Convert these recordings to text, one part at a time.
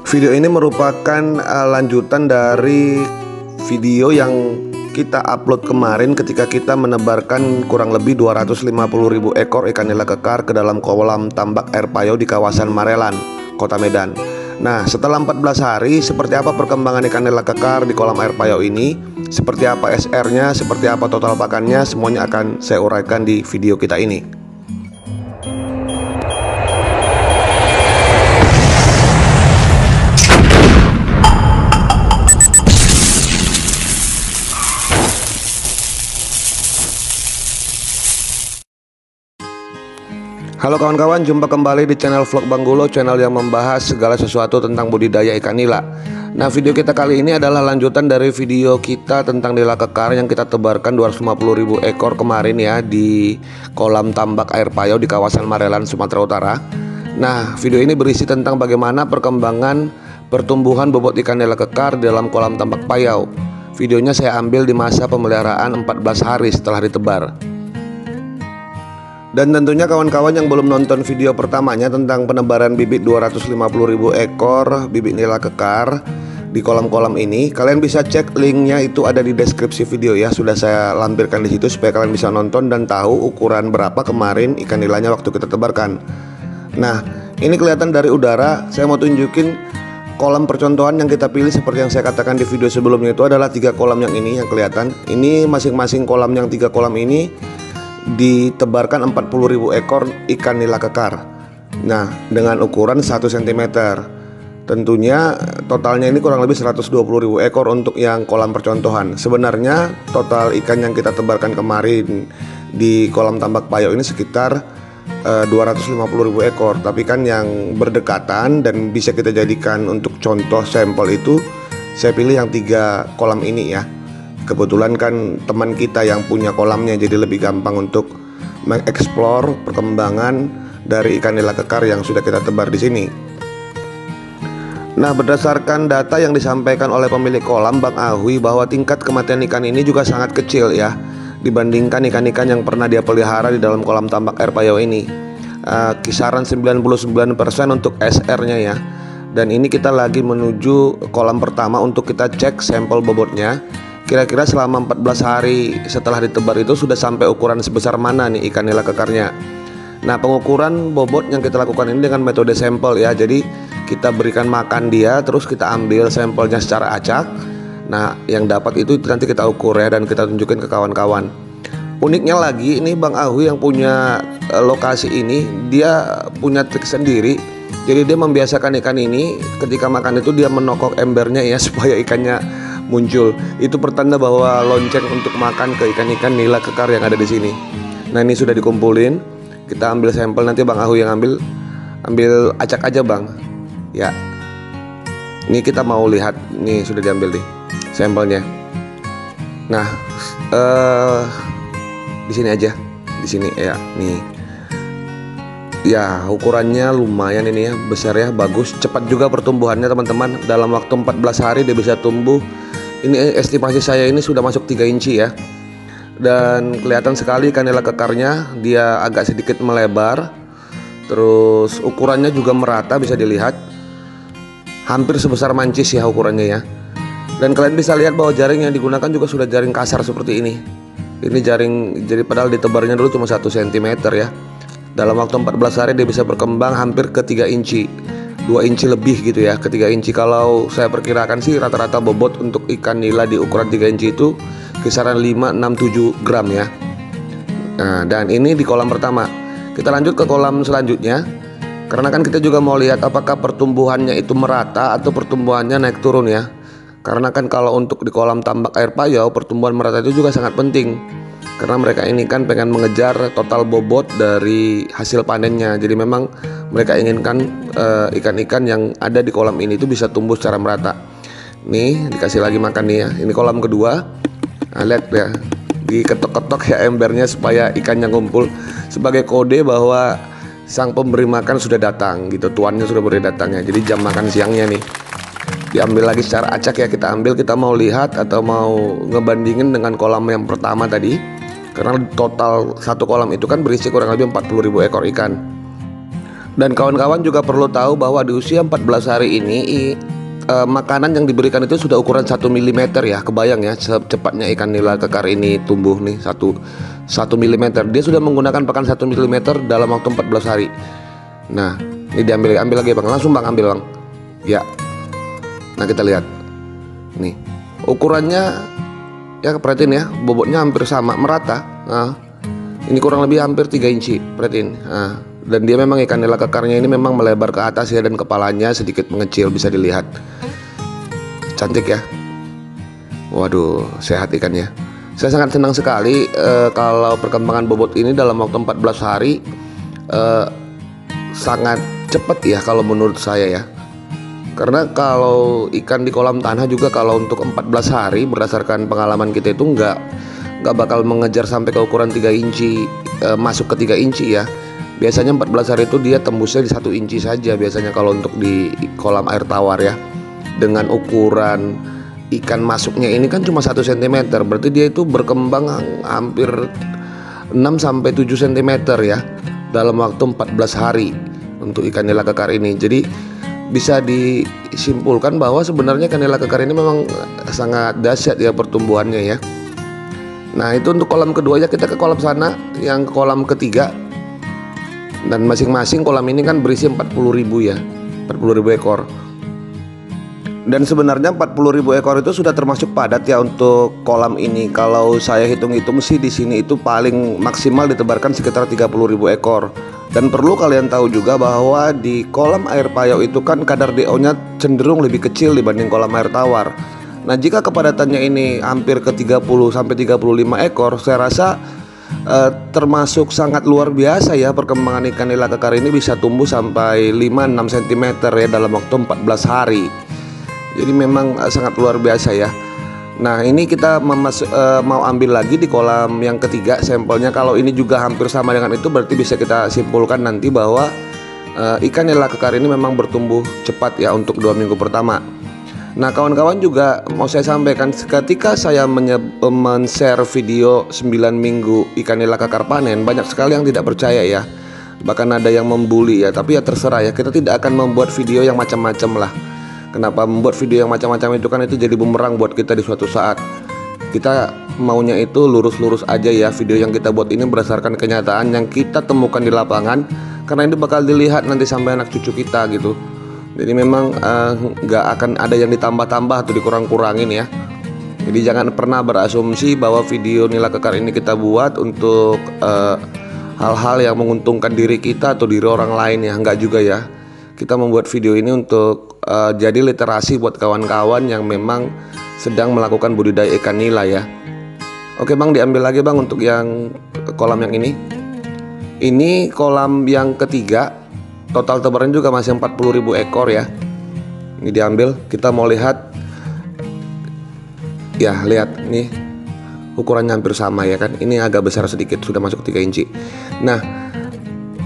Video ini merupakan lanjutan dari video yang kita upload kemarin ketika kita menebarkan kurang lebih 250.000 ekor ikan nila kekar ke dalam kolam tambak air payau di kawasan Marelan, Kota Medan. Nah, setelah 14 hari, seperti apa perkembangan ikan nila kekar di kolam air payau ini, seperti apa SR-nya, seperti apa total pakannya, semuanya akan saya uraikan di video kita ini. Halo kawan-kawan, jumpa kembali di channel vlog Bang Gulo, channel yang membahas segala sesuatu tentang budidaya ikan nila. Nah, video kita kali ini adalah lanjutan dari video kita tentang nila kekar yang kita tebarkan 250.000 ekor kemarin ya di kolam tambak air payau di kawasan Marelan, Sumatera Utara. Nah, video ini berisi tentang bagaimana perkembangan pertumbuhan bobot ikan nila kekar di dalam kolam tambak payau. Videonya saya ambil di masa pemeliharaan 14 hari setelah ditebar. Dan tentunya kawan-kawan yang belum nonton video pertamanya tentang penebaran bibit 250.000 ekor bibit nila kekar di kolam-kolam ini, kalian bisa cek linknya, itu ada di deskripsi video ya. Sudah saya lampirkan di situ supaya kalian bisa nonton dan tahu ukuran berapa kemarin ikan nilanya waktu kita tebarkan. Nah, ini kelihatan dari udara. Saya mau tunjukin kolam percontohan yang kita pilih seperti yang saya katakan di video sebelumnya, itu adalah 3 kolam yang ini yang kelihatan. Ini masing-masing kolam yang 3 kolam ini ditebarkan 40.000 ekor ikan nila kekar. Nah, dengan ukuran 1 cm. Tentunya totalnya ini kurang lebih 120.000 ekor untuk yang kolam percontohan. Sebenarnya total ikan yang kita tebarkan kemarin di kolam tambak payau ini sekitar 250.000 ekor. Tapi kan yang berdekatan dan bisa kita jadikan untuk contoh sampel itu, saya pilih yang 3 kolam ini ya. Kebetulan kan teman kita yang punya kolamnya, jadi lebih gampang untuk mengeksplor perkembangan dari ikan nila kekar yang sudah kita tebar di sini. Nah, berdasarkan data yang disampaikan oleh pemilik kolam, Bang Ahwi, bahwa tingkat kematian ikan ini juga sangat kecil ya dibandingkan ikan-ikan yang pernah dia pelihara di dalam kolam tambak air payau ini. Kisaran 99% untuk SR-nya ya. Dan ini kita lagi menuju kolam pertama untuk kita cek sampel bobotnya. Kira-kira selama 14 hari setelah ditebar itu sudah sampai ukuran sebesar mana nih ikan nila kekarnya. Nah, pengukuran bobot yang kita lakukan ini dengan metode sampel ya. Jadi kita berikan makan dia, terus kita ambil sampelnya secara acak. Nah, yang dapat itu nanti kita ukur ya dan kita tunjukin ke kawan-kawan. Uniknya lagi, ini Bang Ahwi yang punya lokasi ini, dia punya trik sendiri. Jadi dia membiasakan ikan ini ketika makan itu dia menokok embernya ya supaya ikannya muncul. Itu pertanda bahwa lonceng untuk makan ke ikan-ikan nila kekar yang ada di sini. Nah, ini sudah dikumpulin. Kita ambil sampel, nanti Bang Ahwi yang ambil acak aja Bang. Ya. Ini kita mau lihat, nih sudah diambil nih sampelnya. Nah, di sini aja. Di sini ya, nih. Ya, ukurannya lumayan ini ya, besar ya, bagus. Cepat juga pertumbuhannya teman-teman. Dalam waktu 14 hari dia bisa tumbuh. Ini estimasi saya ini sudah masuk 3 inci ya. Dan kelihatan sekali ikan nila kekarnya, dia agak sedikit melebar. Terus ukurannya juga merata, bisa dilihat. Hampir sebesar mancis ya ukurannya ya. Dan kalian bisa lihat bahwa jaring yang digunakan juga sudah jaring kasar seperti ini. Ini jaring, jadi padahal ditebarnya dulu cuma 1 cm ya. Dalam waktu 14 hari dia bisa berkembang hampir ke 3 inci, 2 inci lebih gitu ya, ke 3 inci. Kalau saya perkirakan sih rata-rata bobot untuk ikan nila di ukuran 3 inci itu kisaran 5, 6, 7 gram ya. Nah, dan ini di kolam pertama. Kita lanjut ke kolam selanjutnya. Karena kan kita juga mau lihat apakah pertumbuhannya itu merata atau pertumbuhannya naik turun ya. Karena kan kalau untuk di kolam tambak air payau, pertumbuhan merata itu juga sangat penting. Karena mereka ini kan pengen mengejar total bobot dari hasil panennya. Jadi memang mereka inginkan ikan-ikan yang ada di kolam ini itu bisa tumbuh secara merata. Nih dikasih lagi makan nih ya. Ini kolam kedua. Nah, lihat ya, diketok-ketok ya embernya supaya ikannya ngumpul sebagai kode bahwa sang pemberi makan sudah datang gitu. Tuannya sudah beri datang ya. Jadi jam makan siangnya nih diambil lagi secara acak ya, kita ambil. Kita mau lihat atau mau ngebandingin dengan kolam yang pertama tadi. Karena total satu kolam itu kan berisi kurang lebih 40.000 ekor ikan. Dan kawan-kawan juga perlu tahu bahwa di usia 14 hari ini makanan yang diberikan itu sudah ukuran 1 mm ya. Kebayang ya secepatnya ikan nila kekar ini tumbuh nih 1 mm. Dia sudah menggunakan pakan 1 mm dalam waktu 14 hari. Nah, ini ambil lagi Bang. Langsung Bang ambil Bang. Ya. Nah, kita lihat. Nih. Ukurannya ya perhatiin ya, bobotnya hampir sama, merata. Nah, ini kurang lebih hampir 3 inci, perhatiin. Nah, dan dia memang ikan nila kekarnya ini memang melebar ke atas ya, dan kepalanya sedikit mengecil, bisa dilihat. Cantik ya. Waduh, sehat ikannya. Saya sangat senang sekali kalau perkembangan bobot ini dalam waktu 14 hari sangat cepat ya kalau menurut saya ya. Karena kalau ikan di kolam tanah juga kalau untuk 14 hari berdasarkan pengalaman kita itu nggak bakal mengejar sampai ke ukuran 3 inci, masuk ke 3 inci ya. Biasanya 14 hari itu dia tembusnya di 1 inci saja biasanya kalau untuk di kolam air tawar ya. Dengan ukuran ikan masuknya ini kan cuma 1 cm, berarti dia itu berkembang hampir 6 sampai 7 cm ya dalam waktu 14 hari untuk ikan nila kekar ini. Jadi bisa disimpulkan bahwa sebenarnya ikan nila kekar ini memang sangat dahsyat ya pertumbuhannya ya. Nah, itu untuk kolam kedua ya, kita ke kolam sana yang ke kolam ketiga. Dan masing-masing kolam ini kan berisi 40.000 ya, 40.000 ekor. Dan sebenarnya 40.000 ekor itu sudah termasuk padat ya untuk kolam ini. Kalau saya hitung-hitung sih di sini itu paling maksimal ditebarkan sekitar 30.000 ekor. Dan perlu kalian tahu juga bahwa di kolam air payau itu kan kadar DO-nya cenderung lebih kecil dibanding kolam air tawar. Nah, jika kepadatannya ini hampir ke 30 sampai 35 ekor, saya rasa termasuk sangat luar biasa ya perkembangan ikan nila kekar ini bisa tumbuh sampai 5-6 cm ya dalam waktu 14 hari. Jadi memang sangat luar biasa ya. Nah, ini kita mau ambil lagi di kolam yang ketiga sampelnya. Kalau ini juga hampir sama dengan itu, berarti bisa kita simpulkan nanti bahwa ikan nila kekar ini memang bertumbuh cepat ya untuk 2 minggu pertama. Nah, kawan-kawan juga mau saya sampaikan, ketika saya men-share video 9 minggu ikan nila kekar panen, banyak sekali yang tidak percaya ya. Bahkan ada yang membuli ya, tapi ya terserah ya, kita tidak akan membuat video yang macam-macam lah. Kenapa membuat video yang macam-macam itu kan itu jadi bumerang buat kita di suatu saat. Kita maunya itu lurus-lurus aja ya, video yang kita buat ini berdasarkan kenyataan yang kita temukan di lapangan, karena ini bakal dilihat nanti sampai anak cucu kita gitu. Jadi memang nggak akan ada yang ditambah-tambah atau dikurang-kurangin ya. Jadi jangan pernah berasumsi bahwa video nila kekar ini kita buat untuk hal-hal yang menguntungkan diri kita atau diri orang lain ya. Nggak juga ya. Kita membuat video ini untuk jadi literasi buat kawan-kawan yang memang sedang melakukan budidaya ikan nila ya. Oke Bang, diambil lagi Bang untuk yang kolam yang ini. Ini kolam yang ketiga. Total tebaran juga masih 40.000 ekor ya. Ini diambil, kita mau lihat. Ya, lihat nih. Ukurannya hampir sama ya kan. Ini agak besar sedikit, sudah masuk 3 inci. Nah,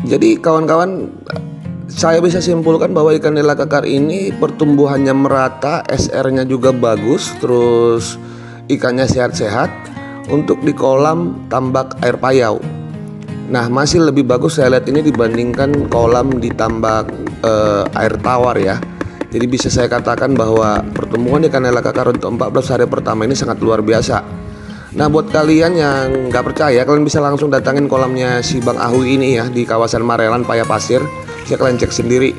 jadi kawan-kawan, saya bisa simpulkan bahwa ikan nila kekar ini pertumbuhannya merata, SR-nya juga bagus, terus ikannya sehat-sehat untuk di kolam tambak air payau. Nah, masih lebih bagus saya lihat ini dibandingkan kolam di tambak air tawar ya. Jadi bisa saya katakan bahwa pertumbuhan ikan nila kekar untuk 14 hari pertama ini sangat luar biasa. Nah, buat kalian yang nggak percaya, kalian bisa langsung datangin kolamnya si Bang Ahui ini ya di kawasan Marelan, Paya Pasir. Bisa kalian cek sendiri.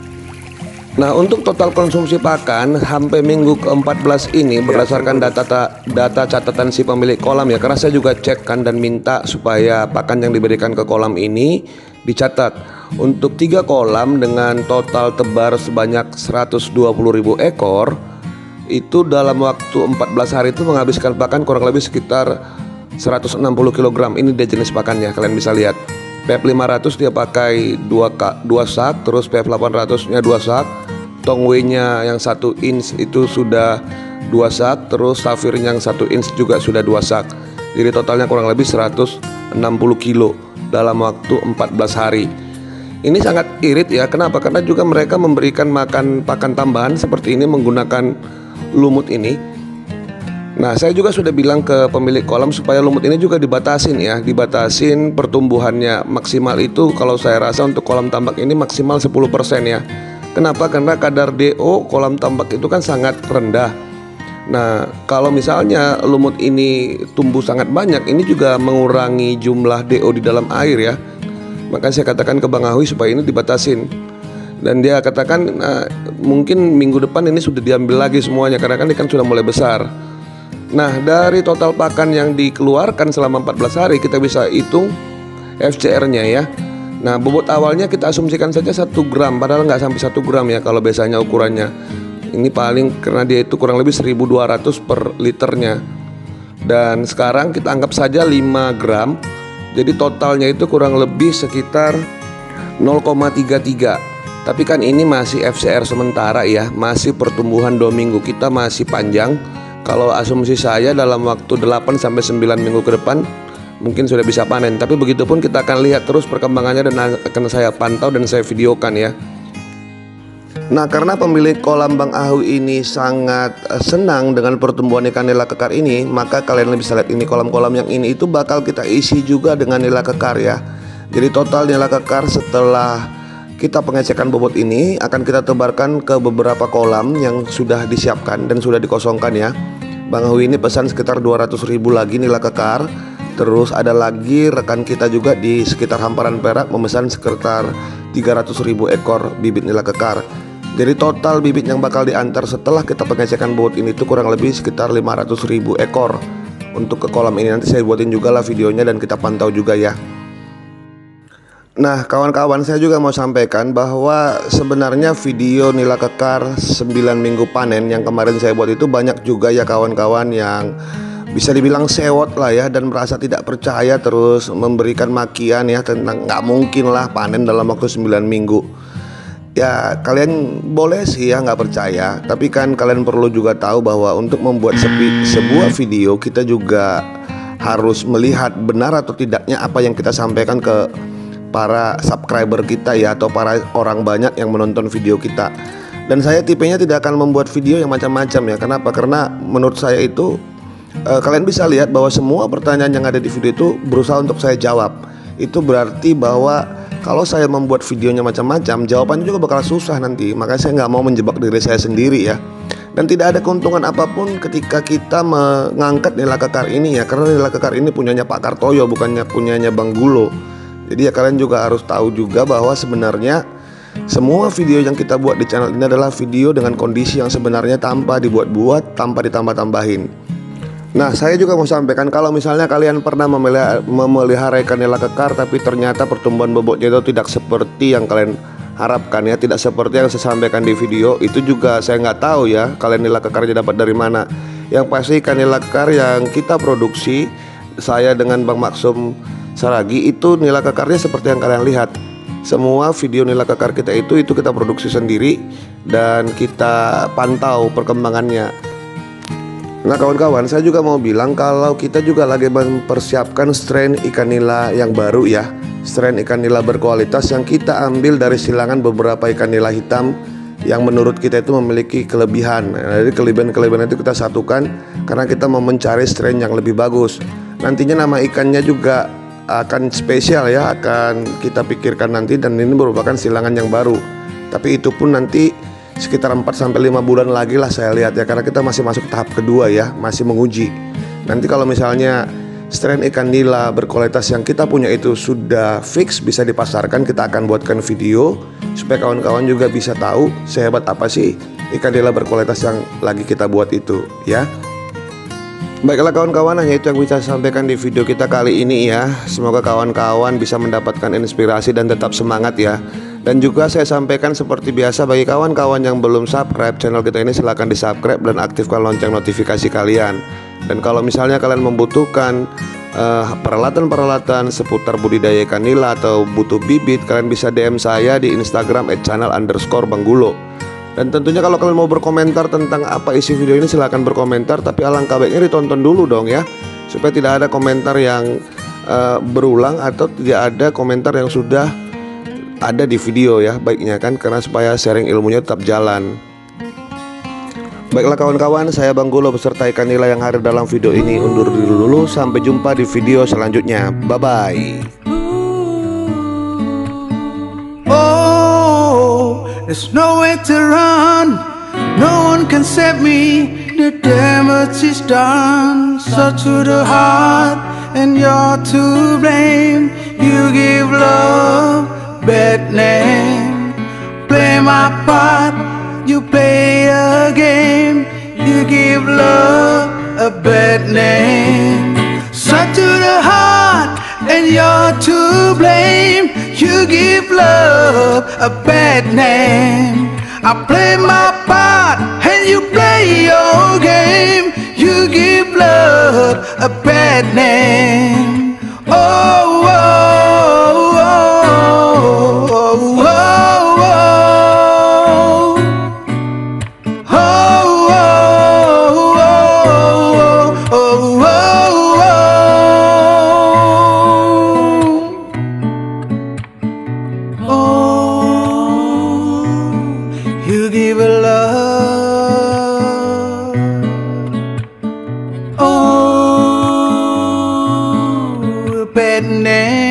Nah, untuk total konsumsi pakan sampai minggu ke-14 ini berdasarkan data catatan si pemilik kolam ya, karena saya juga cek kan dan minta supaya pakan yang diberikan ke kolam ini dicatat. Untuk 3 kolam dengan total tebar sebanyak 120.000 ekor, itu dalam waktu 14 hari itu menghabiskan pakan kurang lebih sekitar 160 kg. Ini dia jenis pakannya, kalian bisa lihat. PF 500 dia pakai 2 sak, terus PF 800 nya 2 sak, tongway-nya yang 1 inch itu sudah 2 sak, terus safirnya yang 1 inch juga sudah 2 sak. Jadi totalnya kurang lebih 160 kilo dalam waktu 14 hari. Ini sangat irit ya, kenapa? Karena juga mereka memberikan makan pakan tambahan seperti ini menggunakan lumut ini. Nah, saya juga sudah bilang ke pemilik kolam supaya lumut ini juga dibatasin ya, dibatasin pertumbuhannya maksimal itu kalau saya rasa untuk kolam tambak ini maksimal 10% ya. Kenapa? Karena kadar DO kolam tambak itu kan sangat rendah. Nah, kalau misalnya lumut ini tumbuh sangat banyak, ini juga mengurangi jumlah DO di dalam air ya. Makanya saya katakan ke Bang Ahui supaya ini dibatasin. Dan dia katakan mungkin minggu depan ini sudah diambil lagi semuanya karena kan ikan sudah mulai besar. Nah, dari total pakan yang dikeluarkan selama 14 hari kita bisa hitung FCR-nya ya. Nah, bobot awalnya kita asumsikan saja 1 gram, padahal nggak sampai 1 gram ya kalau biasanya ukurannya. Ini paling karena dia itu kurang lebih 1200 per liternya. Dan sekarang kita anggap saja 5 gram. Jadi totalnya itu kurang lebih sekitar 0,33. Tapi kan ini masih FCR sementara ya, masih pertumbuhan 2 minggu, kita masih panjang. Kalau asumsi saya dalam waktu 8-9 minggu ke depan mungkin sudah bisa panen. Tapi begitupun kita akan lihat terus perkembangannya dan akan saya pantau dan saya videokan ya. Nah, karena pemilik kolam Bang Ahui ini sangat senang dengan pertumbuhan ikan nila kekar ini, maka kalian bisa lihat ini kolam-kolam yang ini itu bakal kita isi juga dengan nila kekar ya. Jadi total nila kekar setelah kita pengecekan bobot ini akan kita tebarkan ke beberapa kolam yang sudah disiapkan dan sudah dikosongkan ya. Bang Ahui ini pesan sekitar 200.000 lagi nila kekar. Terus ada lagi rekan kita juga di sekitar Hamparan Perak memesan sekitar 300.000 ekor bibit nila kekar. Jadi total bibit yang bakal diantar setelah kita pengecekan bobot ini itu kurang lebih sekitar 500.000 ekor. Untuk ke kolam ini nanti saya buatin juga lah videonya dan kita pantau juga ya. Nah, kawan-kawan, saya juga mau sampaikan bahwa sebenarnya video nila kekar 9 minggu panen yang kemarin saya buat itu banyak juga ya kawan-kawan yang bisa dibilang sewot lah ya, dan merasa tidak percaya terus memberikan makian ya tentang nggak mungkin lah panen dalam waktu 9 minggu. Ya, kalian boleh sih ya nggak percaya, tapi kan kalian perlu juga tahu bahwa untuk membuat sebuah video kita juga harus melihat benar atau tidaknya apa yang kita sampaikan ke para subscriber kita ya, atau para orang banyak yang menonton video kita. Dan saya tipenya tidak akan membuat video yang macam-macam ya. Kenapa? Karena menurut saya itu kalian bisa lihat bahwa semua pertanyaan yang ada di video itu berusaha untuk saya jawab. Itu berarti bahwa kalau saya membuat videonya macam-macam, jawabannya juga bakal susah nanti. Makanya saya nggak mau menjebak diri saya sendiri ya. Dan tidak ada keuntungan apapun ketika kita mengangkat nila kekar ini ya, karena nila kekar ini punyanya Pak Kartoyo, bukannya punyanya Bang Gulo. Jadi ya kalian juga harus tahu juga bahwa sebenarnya semua video yang kita buat di channel ini adalah video dengan kondisi yang sebenarnya tanpa dibuat-buat, tanpa ditambah-tambahin. Nah, saya juga mau sampaikan kalau misalnya kalian pernah memelihara ikan nila kekar tapi ternyata pertumbuhan bobotnya itu tidak seperti yang kalian harapkan ya, tidak seperti yang saya sampaikan di video, itu juga saya nggak tahu ya kalian nila kekarnya dapat dari mana. Yang pasti ikan nila kekar yang kita produksi, saya dengan Bang Maksum Saragi, itu nila kekarnya seperti yang kalian lihat. Semua video nila kekar kita itu kita produksi sendiri dan kita pantau perkembangannya. Nah kawan-kawan, saya juga mau bilang kalau kita juga lagi mempersiapkan strain ikan nila yang baru ya. Strain ikan nila berkualitas yang kita ambil dari silangan beberapa ikan nila hitam yang menurut kita itu memiliki kelebihan. Nah, dari kelebihan-kelebihan itu kita satukan karena kita mau mencari strain yang lebih bagus. Nantinya nama ikannya juga akan spesial ya, akan kita pikirkan nanti, dan ini merupakan silangan yang baru. Tapi itu pun nanti sekitar 4-5 bulan lagi lah saya lihat ya, karena kita masih masuk tahap kedua ya, masih menguji. Nanti kalau misalnya strain ikan nila berkualitas yang kita punya itu sudah fix bisa dipasarkan, kita akan buatkan video supaya kawan-kawan juga bisa tahu sehebat apa sih ikan nila berkualitas yang lagi kita buat itu ya. Baiklah kawan-kawan, hanya itu yang bisa saya sampaikan di video kita kali ini ya. Semoga kawan-kawan bisa mendapatkan inspirasi dan tetap semangat ya. Dan juga saya sampaikan seperti biasa, bagi kawan-kawan yang belum subscribe channel kita ini, silahkan di subscribe dan aktifkan lonceng notifikasi kalian. Dan kalau misalnya kalian membutuhkan peralatan-peralatan seputar budidaya ikan nila atau butuh bibit, kalian bisa DM saya di Instagram @channel_banggulo. Dan tentunya kalau kalian mau berkomentar tentang apa isi video ini, silahkan berkomentar, tapi alangkah baiknya ditonton dulu dong ya, supaya tidak ada komentar yang berulang atau tidak ada komentar yang sudah ada di video ya, baiknya kan, karena supaya sharing ilmunya tetap jalan. Baiklah kawan-kawan, saya Bang Gulo beserta ikan nila yang hadir dalam video ini undur diri dulu. Sampai jumpa di video selanjutnya. Bye-bye. Oh, there's nowhere to run, no one can save me. The damage is done, so to the heart, and you're to blame. You give love bad name, play my part, you play a game. You give love a bad name, so to the heart, and you're to blame. You give love a bad name. I play my part and you play your game. You give love a bad name. Oh, oh, oh, oh, oh, oh, oh, oh, oh, oh. You give a love, oh, a bad name.